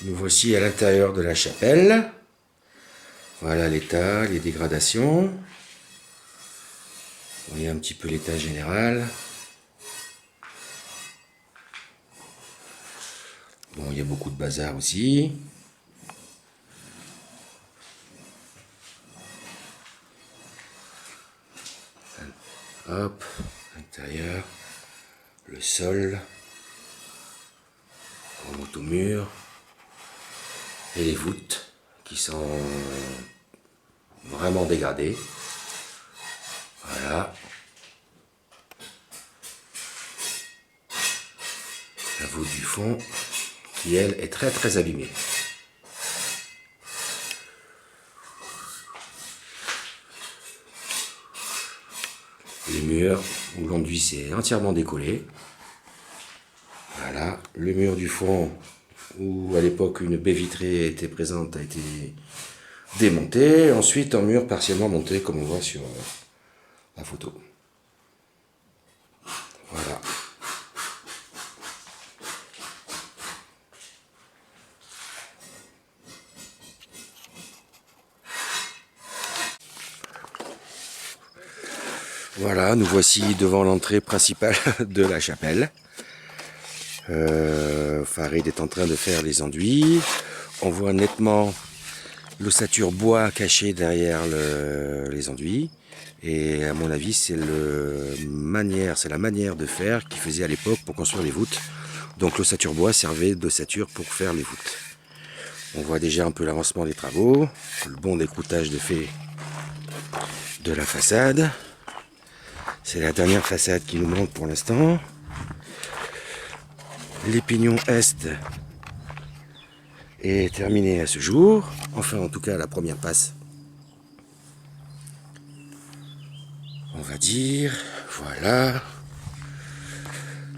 Nous voici à l'intérieur de la chapelle. Voilà l'état, les dégradations. Vous voyez un petit peu l'état général. Bon, il y a beaucoup de bazar aussi. Hop, l'intérieur, le sol, on monte au mur, et les voûtes qui sont vraiment dégradées. Voilà. La voûte du fond qui, elle, est très très abîmée. Les murs où l'enduit s'est entièrement décollé. Voilà, le mur du fond où à l'époque une baie vitrée était présente a été démonté. Ensuite un mur partiellement monté comme on voit sur la photo. Voilà. Voilà, nous voici devant l'entrée principale de la chapelle. Farid est en train de faire les enduits. On voit nettement l'ossature bois cachée derrière les enduits. Et à mon avis, c'est la manière de faire qu'il faisait à l'époque pour construire les voûtes. Donc l'ossature bois servait d'ossature pour faire les voûtes. On voit déjà un peu l'avancement des travaux, le bon décroutage de fait de la façade. C'est la dernière façade qui nous manque pour l'instant. Les pignons est est terminé à ce jour. Enfin, en tout cas, la première passe. On va dire, voilà.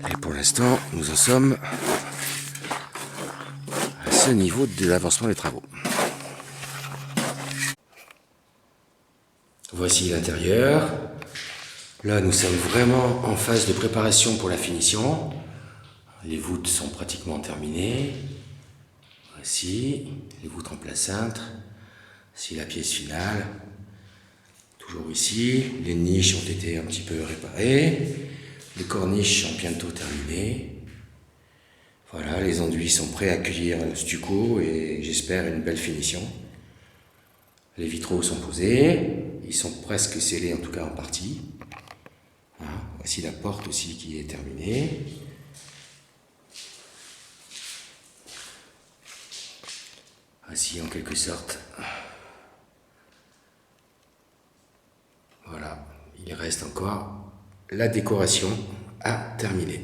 Et pour l'instant, nous en sommes à ce niveau de l'avancement des travaux. Voici l'intérieur. Là, nous sommes vraiment en phase de préparation pour la finition. Les voûtes sont pratiquement terminées. Voici les voûtes en plein cintre. Voici la pièce finale. Toujours ici. Les niches ont été un petit peu réparées. Les corniches sont bientôt terminées. Voilà, les enduits sont prêts à accueillir le stucco et j'espère une belle finition. Les vitraux sont posés. Ils sont presque scellés, en tout cas en partie. Voilà. Voici la porte aussi qui est terminée. Voici en quelque sorte. Voilà, il reste encore la décoration à terminer.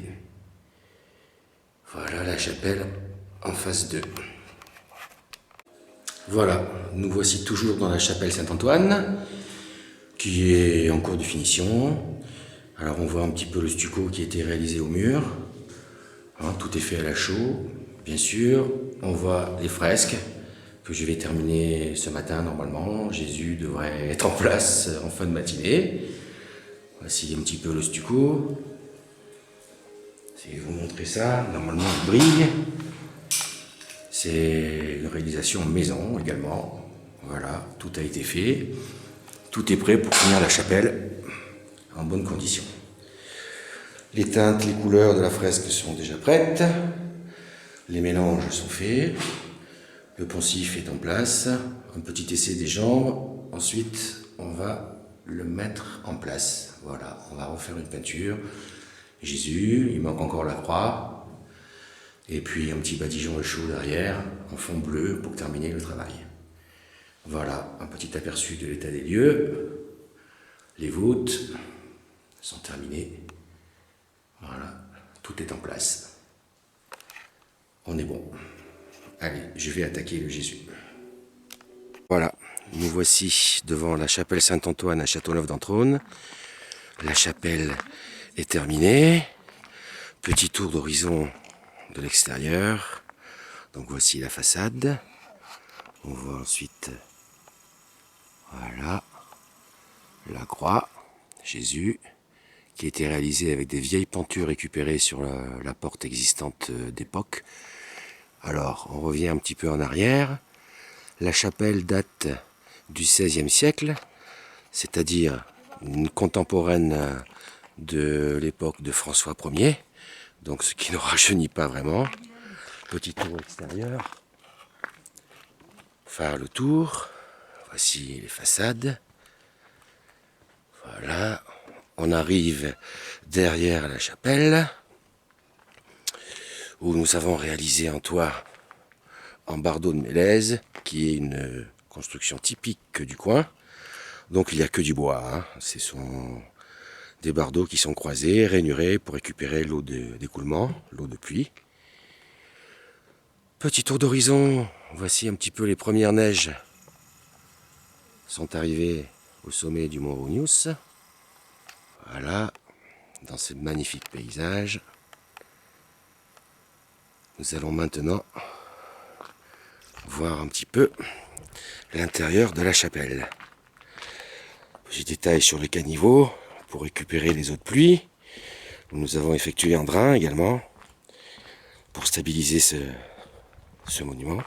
Voilà la chapelle en phase 2. Voilà, nous voici toujours dans la chapelle Saint-Antoine, qui est en cours de finition. Alors on voit un petit peu le stucco qui a été réalisé au mur. Hein, tout est fait à la chaux, bien sûr. On voit les fresques que je vais terminer ce matin normalement. Jésus devrait être en place en fin de matinée. Voici un petit peu le stucco. Je vais vous montrer ça. Normalement il brille. C'est une réalisation maison également. Voilà, tout a été fait. Tout est prêt pour finir la chapelle en bonne condition. Les teintes, les couleurs de la fresque sont déjà prêtes. Les mélanges sont faits. Le poncif est en place. Un petit essai des jambes. Ensuite, on va le mettre en place. Voilà, on va refaire une peinture. Jésus, il manque encore la croix. Et puis un petit badigeon de chaux derrière, en fond bleu, pour terminer le travail. Voilà, un petit aperçu de l'état des lieux. Les voûtes sont terminées. Voilà, tout est en place. On est bon. Allez, je vais attaquer le Jésus. Voilà, nous voici devant la chapelle Saint-Antoine à Châteauneuf-d'Entraunes. La chapelle est terminée. Petit tour d'horizon de l'extérieur. Donc voici la façade. On voit ensuite, voilà, la croix, Jésus, qui a été réalisée avec des vieilles pentures récupérées sur la porte existante d'époque. Alors, on revient un petit peu en arrière. La chapelle date du XVIe siècle, c'est-à-dire une contemporaine de l'époque de François Ier, donc ce qui ne rajeunit pas vraiment. Petit tour extérieur. Faire le tour. Voici les façades. Voilà. On arrive derrière la chapelle, où nous avons réalisé un toit en bardeau de mélèze, qui est une construction typique du coin. Donc il n'y a que du bois, hein. Ce sont des bardeaux qui sont croisés, rainurés pour récupérer l'eau d'écoulement, l'eau de pluie. Petit tour d'horizon, voici un petit peu les premières neiges sont arrivées au sommet du mont Rougnouz. Voilà, dans ce magnifique paysage. Nous allons maintenant voir un petit peu l'intérieur de la chapelle. Petit détail sur le caniveau pour récupérer les eaux de pluie. Nous avons effectué un drain également pour stabiliser ce monument.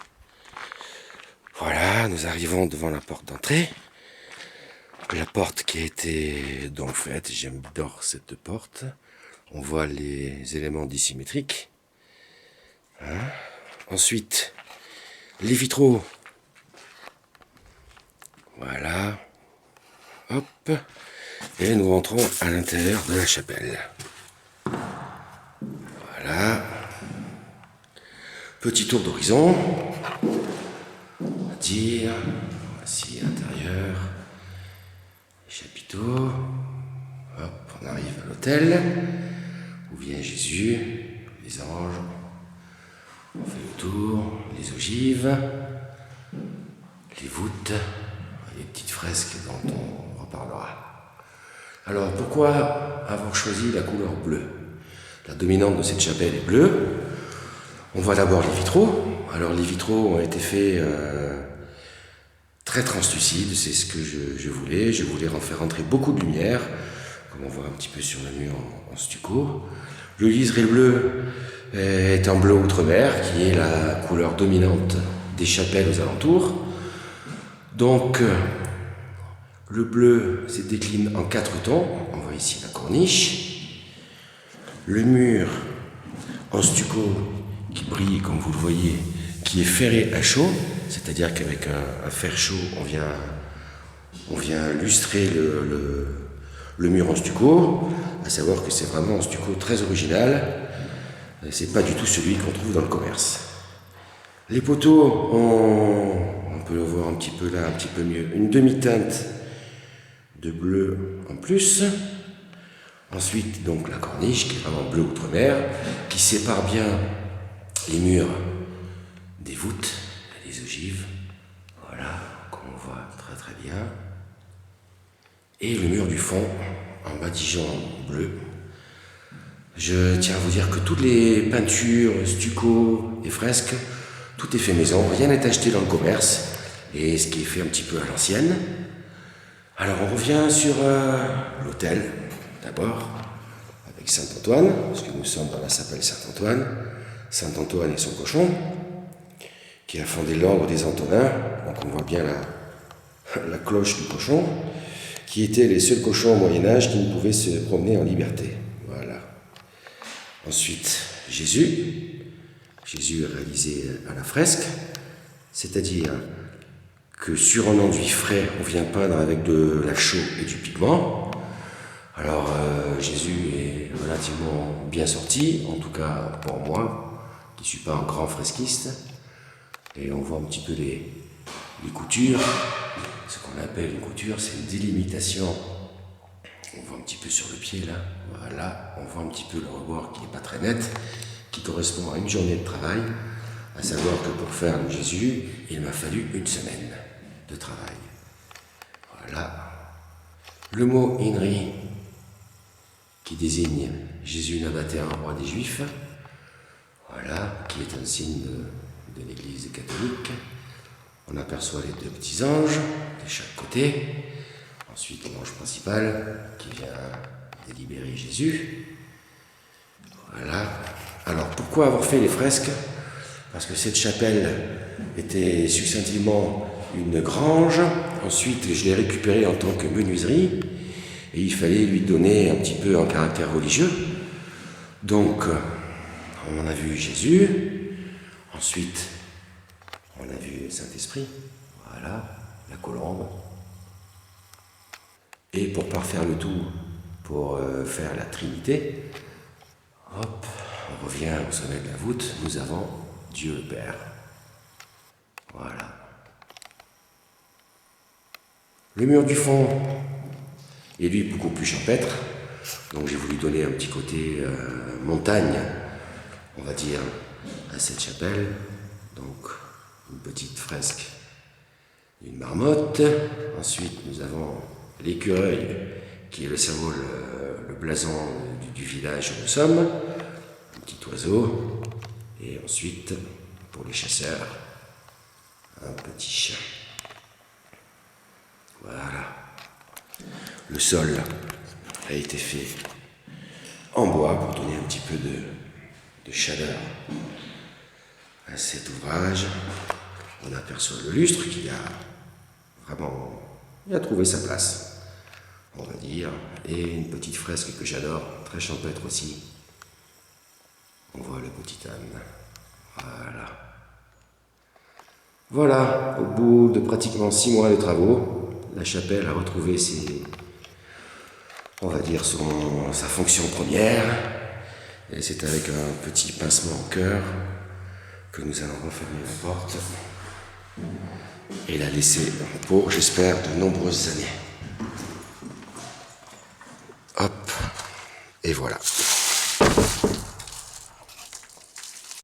Voilà, nous arrivons devant la porte d'entrée. La porte qui a été donc faite, j'adore cette porte. On voit les éléments dissymétriques. Hein. Ensuite, les vitraux. Voilà. Hop. Et nous rentrons à l'intérieur de la chapelle. Voilà. Petit tour d'horizon. Dire. Voici l'intérieur. Les chapiteaux. Hop, on arrive à l'autel. Où vient Jésus, les anges. On fait le tour, les ogives, les voûtes, les petites fresques dont on reparlera. Alors pourquoi avoir choisi la couleur bleue? La dominante de cette chapelle est bleue. On voit d'abord les vitraux. Alors les vitraux ont été faits très translucides, c'est ce que je voulais. Je voulais en faire entrer beaucoup de lumière, comme on voit un petit peu sur le mur en stucco. Le liseré bleu est un bleu outre-mer, qui est la couleur dominante des chapelles aux alentours. Donc, le bleu se décline en 4 tons. On voit ici la corniche. Le mur en stucco qui brille, comme vous le voyez, qui est ferré à chaud, c'est-à-dire qu'avec un fer chaud, on vient lustrer le mur en stucco, à savoir que c'est vraiment un stucco très original. C'est pas du tout celui qu'on trouve dans le commerce. Les poteaux, on peut le voir un petit peu là, un petit peu mieux. Une demi-teinte de bleu en plus. Ensuite, donc la corniche, qui est vraiment bleu outre-mer, qui sépare bien les murs des voûtes, des ogives. Voilà, comme on voit très très bien. Et le mur du fond, en badigeon bleu. Je tiens à vous dire que toutes les peintures, stucco et fresques, tout est fait maison, rien n'est acheté dans le commerce, et ce qui est fait un petit peu à l'ancienne. Alors on revient sur l'autel, d'abord, avec Saint-Antoine, parce que nous sommes dans la chapelle Saint-Antoine. Saint-Antoine et son cochon, qui a fondé l'ordre des Antonins, donc on voit bien la cloche du cochon, qui étaient les seuls cochons au Moyen-Âge qui ne pouvaient se promener en liberté. Voilà. Ensuite, Jésus. Jésus est réalisé à la fresque, c'est-à-dire que sur un enduit frais, on vient peindre avec de la chaux et du pigment. Alors, Jésus est relativement bien sorti, en tout cas pour moi, qui ne suis pas un grand fresquiste. Et on voit un petit peu les coutures. Ce qu'on appelle une couture, c'est une délimitation. On voit un petit peu sur le pied là, voilà, on voit un petit peu le rebord qui n'est pas très net, qui correspond à une journée de travail, à savoir que pour faire le Jésus, il m'a fallu 1 semaine de travail. Voilà. Le mot Inri, qui désigne Jésus Nabatéen, roi des Juifs, voilà, qui est un signe de l'Église catholique. On aperçoit les 2 petits anges de chaque côté. Ensuite, l'ange principal qui vient délibérer Jésus. Voilà. Alors, pourquoi avoir fait les fresques? parce que cette chapelle était succinctement une grange. Ensuite, je l'ai récupérée en tant que menuiserie, et il fallait lui donner un petit peu un caractère religieux. Donc, on a vu Jésus, ensuite, on a vu le Saint-Esprit, voilà, la colombe. Et pour parfaire le tout, pour faire la Trinité, hop, on revient au sommet de la voûte, nous avons Dieu le Père. Voilà. Le mur du fond est lui beaucoup plus champêtre, donc j'ai voulu donner un petit côté montagne, on va dire, à cette chapelle. Donc une petite fresque d'une marmotte. Ensuite nous avons l'écureuil qui est le symbole, le blason du village où nous sommes, un petit oiseau, et ensuite pour les chasseurs un petit chien. Voilà. Le sol a été fait en bois pour donner un petit peu de chaleur à cet ouvrage. On aperçoit le lustre qui a vraiment trouvé sa place, on va dire, et une petite fresque que j'adore, très champêtre aussi. On voit le petit âne. Voilà. Voilà, au bout de pratiquement 6 mois de travaux, la chapelle a retrouvé on va dire sa fonction première. Et c'est avec un petit pincement au cœur que nous allons refermer la porte et la laisser pour, j'espère, de nombreuses années. Hop, et voilà.